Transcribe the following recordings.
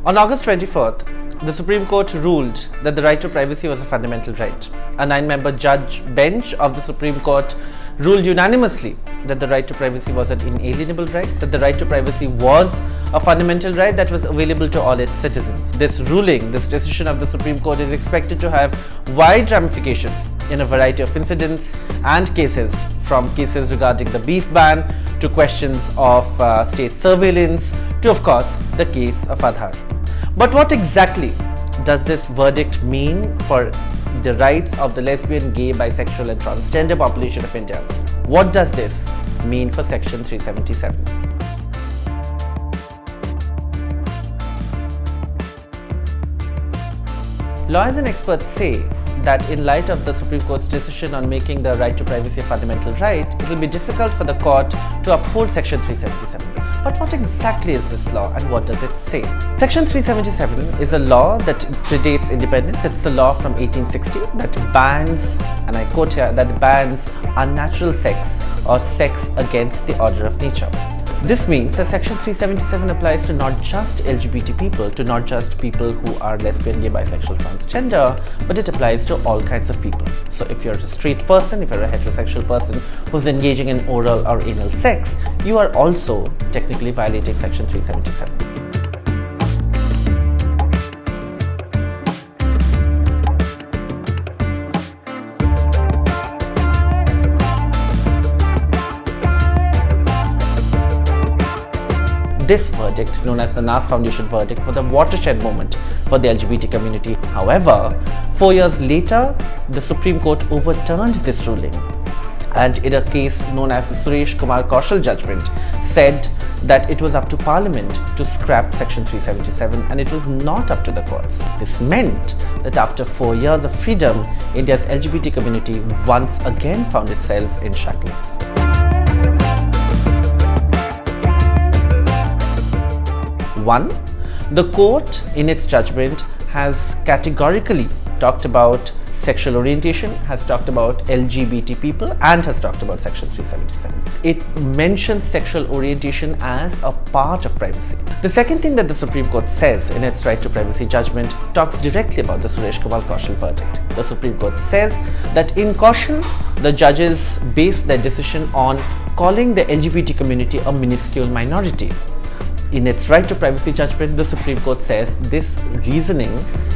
On August 24th, the Supreme Court ruled that the right to privacy was a fundamental right. A 9-member judge bench of the Supreme Court ruled unanimously that the right to privacy was an inalienable right, that the right to privacy was a fundamental right that was available to all its citizens. This ruling, this decision of the Supreme Court is expected to have wide ramifications in a variety of incidents and cases, from cases regarding the beef ban to questions of state surveillance to, of course, the case of Aadhaar. But what exactly does this verdict mean for the rights of the lesbian, gay, bisexual and transgender population of India? What does this mean for Section 377? Lawyers and experts say that in light of the Supreme Court's decision on making the right to privacy a fundamental right, it will be difficult for the court to uphold Section 377. But what exactly is this law and what does it say? Section 377 is a law that predates independence. It's a law from 1860 that bans, and I quote here, that bans unnatural sex or sex against the order of nature. This means that Section 377 applies to not just LGBT people, to not just people who are lesbian, gay, bisexual, transgender, but it applies to all kinds of people. So if you're a straight person, if you're a heterosexual person who's engaging in oral or anal sex, you are also technically violating Section 377. This verdict, known as the Nas Foundation verdict, was a watershed moment for the LGBT community. However, 4 years later, the Supreme Court overturned this ruling, and in a case known as the Suresh Kumar Kaushal judgment, said that it was up to Parliament to scrap Section 377 and it was not up to the courts. This meant that after 4 years of freedom, India's LGBT community once again found itself in shackles. One, the court in its judgment has categorically talked about sexual orientation, has talked about LGBT people and has talked about Section 377. It mentions sexual orientation as a part of privacy. The second thing that the Supreme Court says in its right to privacy judgment talks directly about the Suresh Kumar Kaushal verdict. The Supreme Court says that in Kaushal, the judges base their decision on calling the LGBT community a minuscule minority. In its right to privacy judgment, the Supreme Court says this reasoning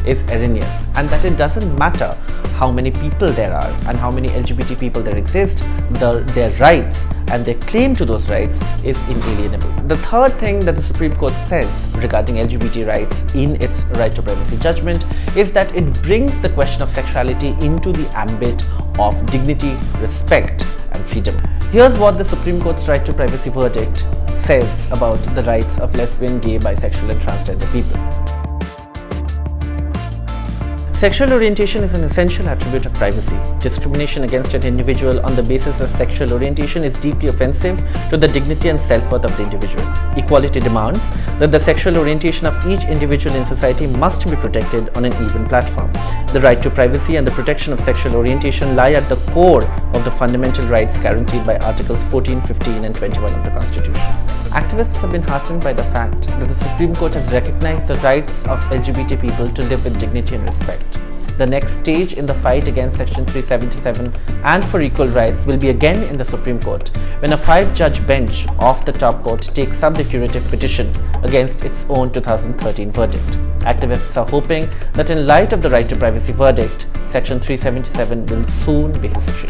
is erroneous and that it doesn't matter how many people there are and how many LGBT people there exist, their rights and their claim to those rights is inalienable. The third thing that the Supreme Court says regarding LGBT rights in its right to privacy judgment is that it brings the question of sexuality into the ambit of dignity, respect and freedom. Here's what the Supreme Court's right to privacy verdict says about the rights of lesbian, gay, bisexual and transgender people. Sexual orientation is an essential attribute of privacy. Discrimination against an individual on the basis of sexual orientation is deeply offensive to the dignity and self-worth of the individual. Equality demands that the sexual orientation of each individual in society must be protected on an even platform. The right to privacy and the protection of sexual orientation lie at the core of the fundamental rights guaranteed by Articles 14, 15 and 21 of the Constitution. Activists have been heartened by the fact that the Supreme Court has recognized the rights of LGBT people to live with dignity and respect. The next stage in the fight against Section 377 and for equal rights will be again in the Supreme Court, when a 5-judge bench of the top court takes up the curative petition against its own 2013 verdict. Activists are hoping that in light of the right to privacy verdict, Section 377 will soon be history.